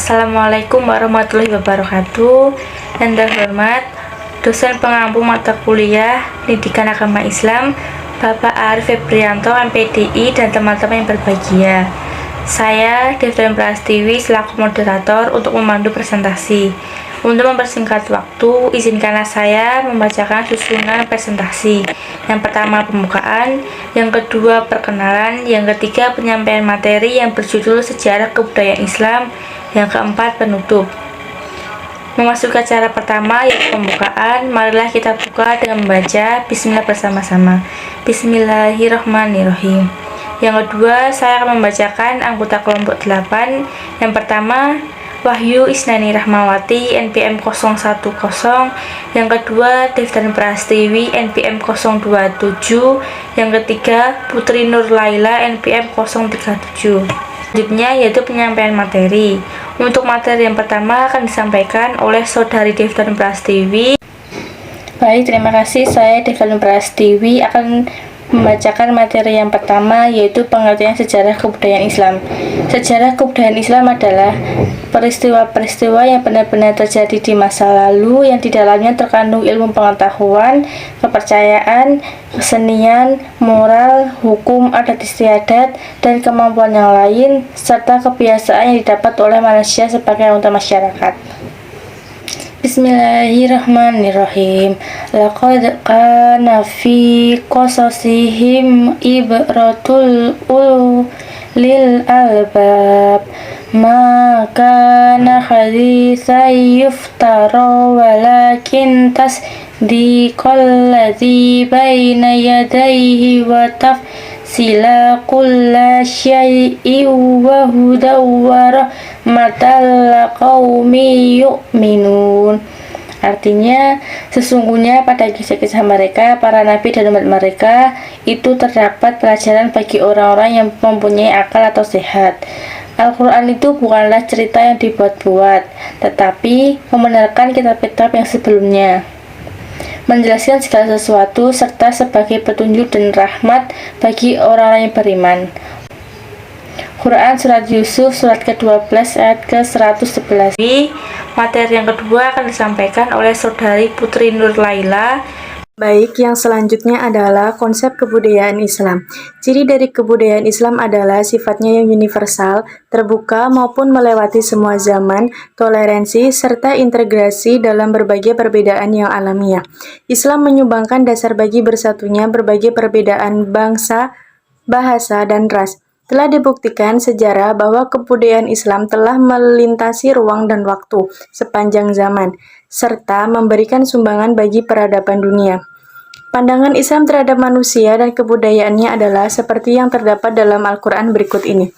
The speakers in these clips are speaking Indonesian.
Assalamualaikum warahmatullahi wabarakatuh. Yang terhormat dosen pengampu mata kuliah Pendidikan Agama Islam Bapak Arif Febrianto MPDI dan teman-teman yang berbahagia. Saya Devta Prastiwi selaku moderator untuk memandu presentasi. Untuk mempersingkat waktu, izinkanlah saya membacakan susunan presentasi. Yang pertama pembukaan, yang kedua perkenalan, yang ketiga penyampaian materi yang berjudul Sejarah Kebudayaan Islam, yang keempat penutup. Memasuki acara pertama yaitu pembukaan, marilah kita buka dengan membaca Bismillah bersama-sama. Bismillahirrahmanirrahim. Yang kedua, saya akan membacakan anggota kelompok 8. Yang pertama, Wahyu Isnani Rahmawati NPM 010. Yang kedua, Devtan Prastiwi NPM 027. Yang ketiga, Putri Nur Laila NPM 037. Selanjutnya yaitu penyampaian materi. Untuk materi yang pertama akan disampaikan oleh Saudari Devtan Prastiwi. Baik, terima kasih. Saya Devtan Prastiwi akan membacakan materi yang pertama, yaitu pengertian sejarah kebudayaan Islam. Sejarah kebudayaan Islam adalah peristiwa-peristiwa yang benar-benar terjadi di masa lalu, yang di dalamnya terkandung ilmu pengetahuan, kepercayaan, kesenian, moral, hukum, adat istiadat, dan kemampuan yang lain, serta kebiasaan yang didapat oleh manusia sebagai anggota masyarakat. Bismillahirrahmanirrahim. Laqad kana fi qasasihim ibratul ulil albab ma kana haditsan yuftara walakin tasdiqal ladzi baina yadayhi wa tafsila kulla syai'in wa hudaw wa rahmatan liqaumin yu'minun. Artinya, sesungguhnya pada kisah-kisah mereka, para nabi dan umat mereka, itu terdapat pelajaran bagi orang-orang yang mempunyai akal atau sehat. Al-Quran itu bukanlah cerita yang dibuat-buat, tetapi membenarkan kitab-kitab yang sebelumnya, menjelaskan segala sesuatu, serta sebagai petunjuk dan rahmat bagi orang-orang yang beriman. Quran Surat Yusuf Surat ke-12 ayat ke-111. Materi yang kedua akan disampaikan oleh Saudari Putri Nur Laila. Baik, yang selanjutnya adalah konsep kebudayaan Islam. Ciri dari kebudayaan Islam adalah sifatnya yang universal, terbuka maupun melewati semua zaman, toleransi, serta integrasi dalam berbagai perbedaan yang alamiah. Islam menyumbangkan dasar bagi bersatunya berbagai perbedaan bangsa, bahasa, dan ras. Telah dibuktikan sejarah bahwa kebudayaan Islam telah melintasi ruang dan waktu sepanjang zaman, serta memberikan sumbangan bagi peradaban dunia. Pandangan Islam terhadap manusia dan kebudayaannya adalah seperti yang terdapat dalam Al-Quran berikut ini.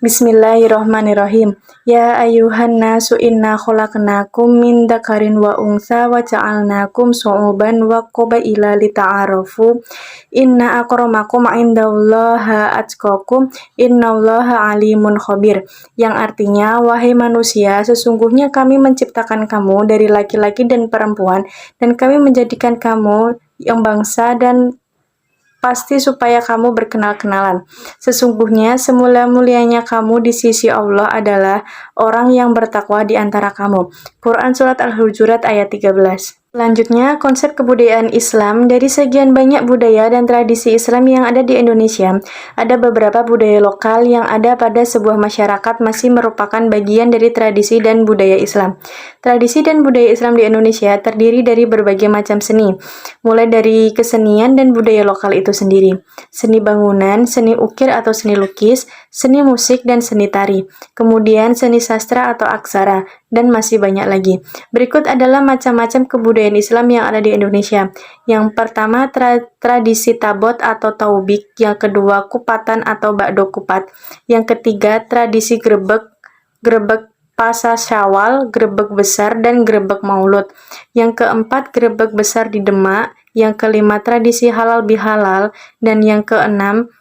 Bismillahirrahmanirrahim. Ya ayuhan nasu inna khalaqnakum min dzakarin wa untha wa ja'alnakum syu'uban wa qabaila lita'arafu. Inna akramakum indallahi atqakum innallaha alimun khabir. Yang artinya, wahai manusia, sesungguhnya kami menciptakan kamu dari laki-laki dan perempuan, dan kami menjadikan kamu yang bangsa dan pasti supaya kamu berkenal-kenalan. Sesungguhnya semula-mulianya kamu di sisi Allah adalah orang yang bertakwa di antara kamu. Quran Surat Al-Hujurat ayat 13. Selanjutnya, konsep kebudayaan Islam. Dari sekian banyak budaya dan tradisi Islam yang ada di Indonesia, ada beberapa budaya lokal yang ada pada sebuah masyarakat masih merupakan bagian dari tradisi dan budaya Islam. Tradisi dan budaya Islam di Indonesia terdiri dari berbagai macam seni, mulai dari kesenian dan budaya lokal itu sendiri, seni bangunan, seni ukir atau seni lukis, seni musik, dan seni tari, kemudian seni sastra atau aksara, dan masih banyak lagi. Berikut adalah macam-macam kebudayaan Islam yang ada di Indonesia. Yang pertama, tradisi tabot atau taubik. Yang kedua, kupatan atau bakdo kupat. Yang ketiga, tradisi grebek Pasa Syawal, grebek besar, dan grebek maulud. Yang keempat, grebek besar di Demak. Yang kelima, tradisi halal bihalal. Dan yang keenam,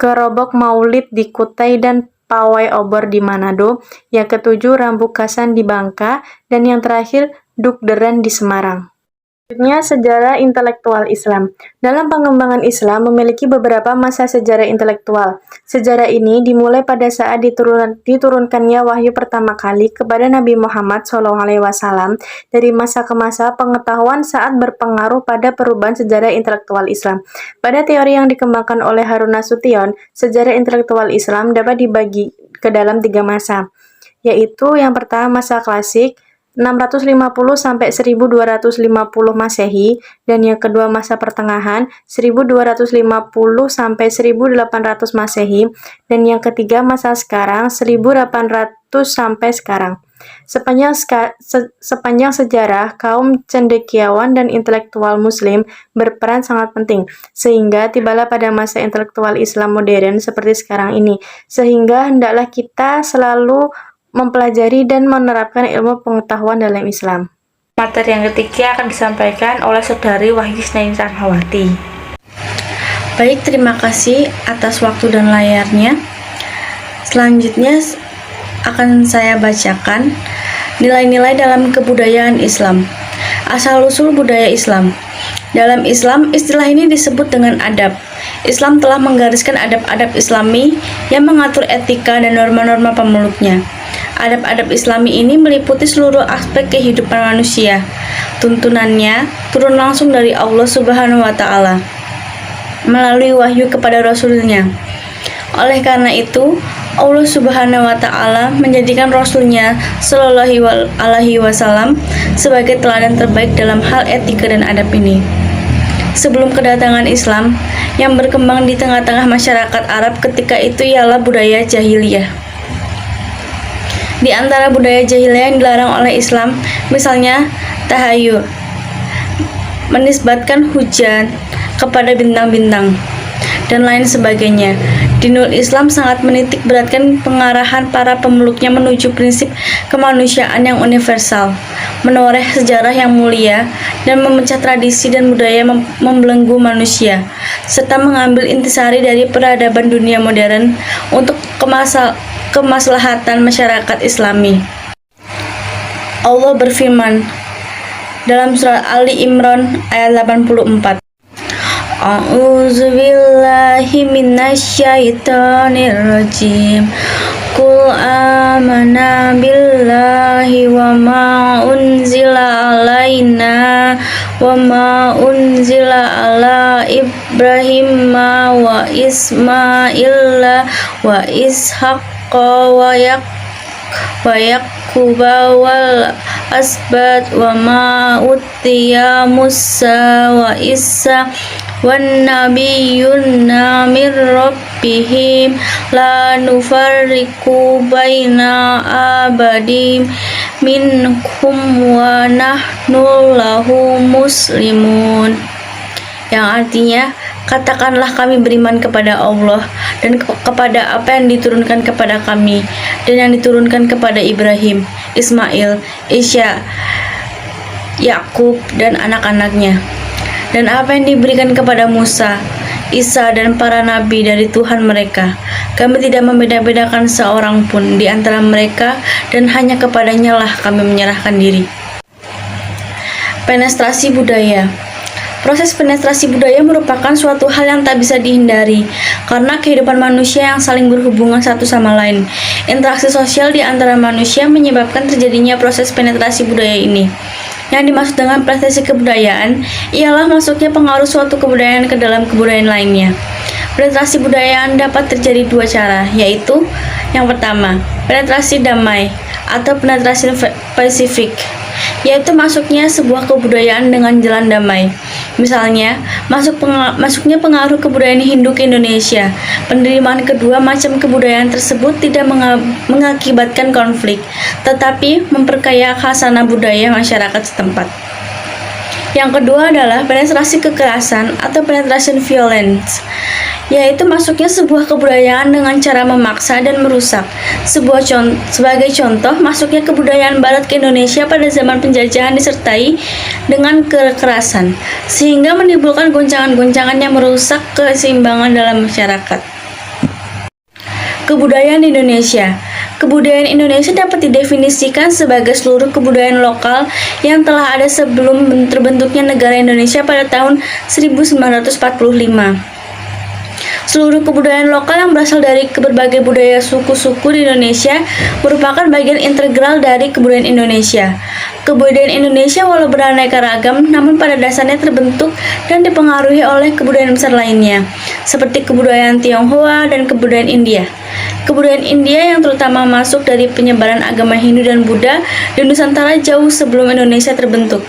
kerobok maulid di Kutai dan pawai obor di Manado. Yang ketujuh, rambuk kasan di Bangka. Dan yang terakhir, dukderan di Semarang. Selanjutnya, sejarah intelektual Islam. Dalam pengembangan Islam memiliki beberapa masa sejarah intelektual. Sejarah ini dimulai pada saat diturunkannya wahyu pertama kali kepada Nabi Muhammad SAW dari masa ke masa pengetahuan saat berpengaruh pada perubahan sejarah intelektual Islam. Pada teori yang dikembangkan oleh Harun Nasution, sejarah intelektual Islam dapat dibagi ke dalam 3 masa, yaitu yang pertama masa klasik 650 sampai 1250 Masehi, dan yang kedua masa pertengahan 1250 sampai 1800 Masehi, dan yang ketiga masa sekarang 1800 sampai sekarang. Sepanjang sejarah, kaum cendekiawan dan intelektual muslim berperan sangat penting, sehingga tibalah pada masa intelektual Islam modern seperti sekarang ini, sehingga hendaklah kita selalu mempelajari dan menerapkan ilmu pengetahuan dalam Islam. Materi yang ketiga akan disampaikan oleh Saudari Wahyu Isnani Rahmawati. Baik, terima kasih atas waktu dan layarnya. Selanjutnya akan saya bacakan nilai-nilai dalam kebudayaan Islam. Asal-usul budaya Islam. Dalam Islam, istilah ini disebut dengan adab. Islam telah menggariskan adab-adab Islami yang mengatur etika dan norma-norma pemeluknya. Adab-adab Islami ini meliputi seluruh aspek kehidupan manusia. Tuntunannya turun langsung dari Allah Subhanahu wa Ta'ala melalui wahyu kepada Rasul-Nya. Oleh karena itu, Allah Subhanahu wa Ta'ala menjadikan Rasul-Nya Shallallahu Alaihi Wasallam sebagai teladan terbaik dalam hal etika dan adab ini. Sebelum kedatangan Islam, yang berkembang di tengah-tengah masyarakat Arab ketika itu ialah budaya jahiliyah. Di antara budaya jahiliyah yang dilarang oleh Islam, misalnya tahayul, menisbatkan hujan kepada bintang-bintang, dan lain sebagainya. Dinul Islam sangat menitik beratkan pengarahan para pemeluknya menuju prinsip kemanusiaan yang universal, menoreh sejarah yang mulia, dan memecah tradisi dan budaya membelenggu manusia, serta mengambil intisari dari peradaban dunia modern untuk kemaslahatan masyarakat Islami. Allah berfirman dalam surat Ali Imran ayat 84. A'udzubillahi minasyaitonirrajim. Qul amanna billahi wa ma unzila alaina wa ma unzila ala Ibrahim wa Ismaila wa Ishaqqa wa Yaquba wal asbat wa ma utiya Musa wa Isa wan nabiyyuna min rabbihim la nufarriqu baina abadim minhum wa nahnu lahu muslimun, yang artinya, katakanlah kami beriman kepada Allah dan kepada apa yang diturunkan kepada kami dan yang diturunkan kepada Ibrahim, Ismail, Isya, Yakub dan anak-anaknya, dan apa yang diberikan kepada Musa, Isa dan para nabi dari Tuhan mereka. Kami tidak membeda-bedakan seorang pun di antara mereka, dan hanya kepadanya lah kami menyerahkan diri. Penetrasi budaya. Proses penetrasi budaya merupakan suatu hal yang tak bisa dihindari karena kehidupan manusia yang saling berhubungan satu sama lain. Interaksi sosial di antara manusia menyebabkan terjadinya proses penetrasi budaya ini. Yang dimaksud dengan penetrasi kebudayaan ialah masuknya pengaruh suatu kebudayaan ke dalam kebudayaan lainnya. Penetrasi budayaan dapat terjadi 2 cara, yaitu yang pertama, penetrasi damai atau penetrasi pasifik, yaitu masuknya sebuah kebudayaan dengan jalan damai. Misalnya, masuknya pengaruh kebudayaan Hindu ke Indonesia. Penerimaan kedua macam kebudayaan tersebut tidak mengakibatkan konflik, tetapi memperkaya khasanah budaya masyarakat setempat. Yang kedua adalah penetrasi kekerasan atau penetration violence, yaitu masuknya sebuah kebudayaan dengan cara memaksa dan merusak. Sebagai contoh, masuknya kebudayaan Barat ke Indonesia pada zaman penjajahan disertai dengan kekerasan, sehingga menimbulkan goncangan-goncangan yang merusak keseimbangan dalam masyarakat. Kebudayaan Indonesia. Kebudayaan Indonesia dapat didefinisikan sebagai seluruh kebudayaan lokal yang telah ada sebelum terbentuknya negara Indonesia pada tahun 1945. Seluruh kebudayaan lokal yang berasal dari berbagai budaya suku-suku di Indonesia merupakan bagian integral dari kebudayaan Indonesia. Kebudayaan Indonesia walau beraneka ragam, namun pada dasarnya terbentuk dan dipengaruhi oleh kebudayaan besar lainnya, seperti kebudayaan Tionghoa dan kebudayaan India. Kebudayaan India yang terutama masuk dari penyebaran agama Hindu dan Buddha di Nusantara jauh sebelum Indonesia terbentuk.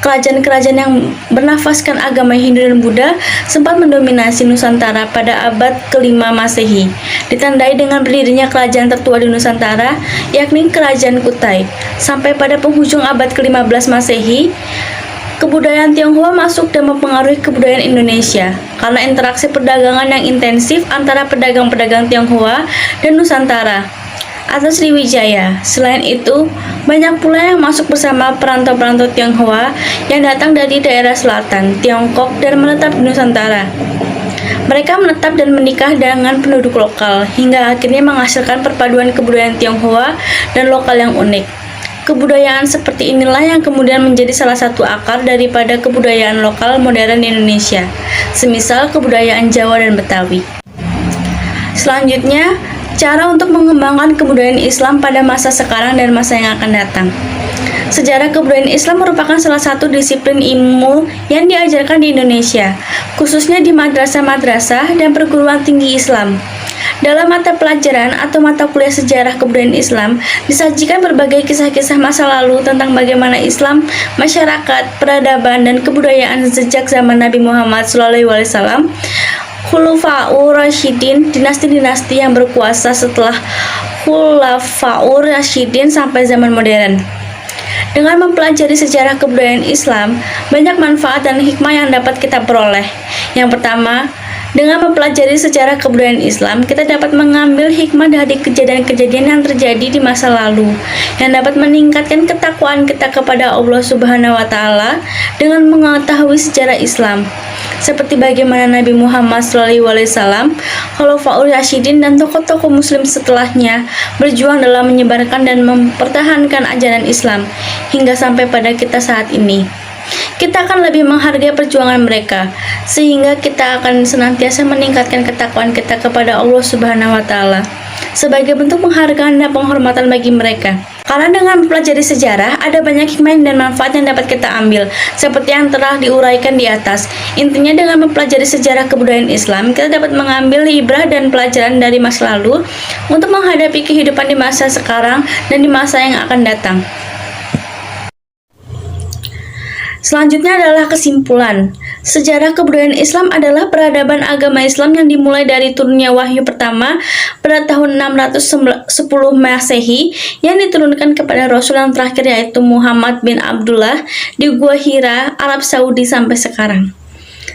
Kerajaan-kerajaan yang bernafaskan agama Hindu dan Buddha sempat mendominasi Nusantara pada abad ke-5 Masehi, ditandai dengan berdirinya kerajaan tertua di Nusantara, yakni Kerajaan Kutai. Sampai pada penghujung abad ke-15 Masehi, kebudayaan Tionghoa masuk dan mempengaruhi kebudayaan Indonesia karena interaksi perdagangan yang intensif antara pedagang-pedagang Tionghoa dan Nusantara atau Sriwijaya. Selain itu, banyak pula yang masuk bersama perantau-perantau Tionghoa yang datang dari daerah selatan, Tiongkok, dan menetap di Nusantara. Mereka menetap dan menikah dengan penduduk lokal, hingga akhirnya menghasilkan perpaduan kebudayaan Tionghoa dan lokal yang unik. Kebudayaan seperti inilah yang kemudian menjadi salah satu akar daripada kebudayaan lokal modern di Indonesia, semisal kebudayaan Jawa dan Betawi. Selanjutnya, cara untuk mengembangkan kebudayaan Islam pada masa sekarang dan masa yang akan datang. Sejarah kebudayaan Islam merupakan salah satu disiplin ilmu yang diajarkan di Indonesia, khususnya di madrasah-madrasah dan perguruan tinggi Islam. Dalam mata pelajaran atau mata kuliah sejarah kebudayaan Islam, disajikan berbagai kisah-kisah masa lalu tentang bagaimana Islam, masyarakat, peradaban, dan kebudayaan sejak zaman Nabi Muhammad SAW, Khulafaur Rasyidin, dinasti-dinasti yang berkuasa setelah Khulafaur Rasyidin sampai zaman modern. Dengan mempelajari sejarah kebudayaan Islam, banyak manfaat dan hikmah yang dapat kita peroleh. Yang pertama, dengan mempelajari sejarah kebudayaan Islam, kita dapat mengambil hikmah dari kejadian-kejadian yang terjadi di masa lalu, yang dapat meningkatkan ketakwaan kita kepada Allah Subhanahu wa Ta'ala dengan mengetahui sejarah Islam, seperti bagaimana Nabi Muhammad SAW, Khulafaur Rasyidin, dan tokoh-tokoh Muslim setelahnya berjuang dalam menyebarkan dan mempertahankan ajaran Islam hingga sampai pada kita saat ini. Kita akan lebih menghargai perjuangan mereka, sehingga kita akan senantiasa meningkatkan ketakwaan kita kepada Allah Subhanahu wa Ta'ala sebagai bentuk penghargaan dan penghormatan bagi mereka. Karena dengan mempelajari sejarah, ada banyak hikmah dan manfaat yang dapat kita ambil, seperti yang telah diuraikan di atas. Intinya, dengan mempelajari sejarah kebudayaan Islam, kita dapat mengambil ibrah dan pelajaran dari masa lalu untuk menghadapi kehidupan di masa sekarang dan di masa yang akan datang. Selanjutnya adalah kesimpulan. Sejarah kebudayaan Islam adalah peradaban agama Islam yang dimulai dari turunnya wahyu pertama pada tahun 610 Masehi yang diturunkan kepada Rasul yang terakhir, yaitu Muhammad bin Abdullah, di Gua Hira, Arab Saudi sampai sekarang.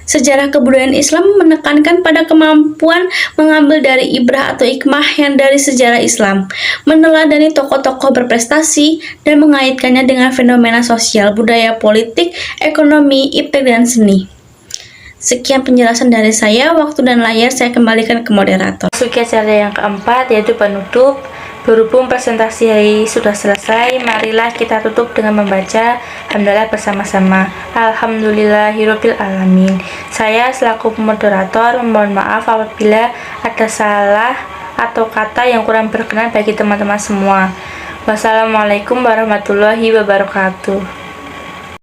Sejarah kebudayaan Islam menekankan pada kemampuan mengambil dari ibrah atau hikmah yang dari sejarah Islam, meneladani tokoh-tokoh berprestasi, dan mengaitkannya dengan fenomena sosial, budaya, politik, ekonomi, iptek, dan seni. Sekian penjelasan dari saya. Waktu dan layar saya kembalikan ke moderator. Masuki acara yang keempat, yaitu penutup. Berhubung presentasi hari sudah selesai, marilah kita tutup dengan membaca Alhamdulillah bersama-sama. Alhamdulillahirabbil alamin. Saya selaku moderator mohon maaf apabila ada salah atau kata yang kurang berkenan bagi teman-teman semua. Wassalamualaikum warahmatullahi wabarakatuh.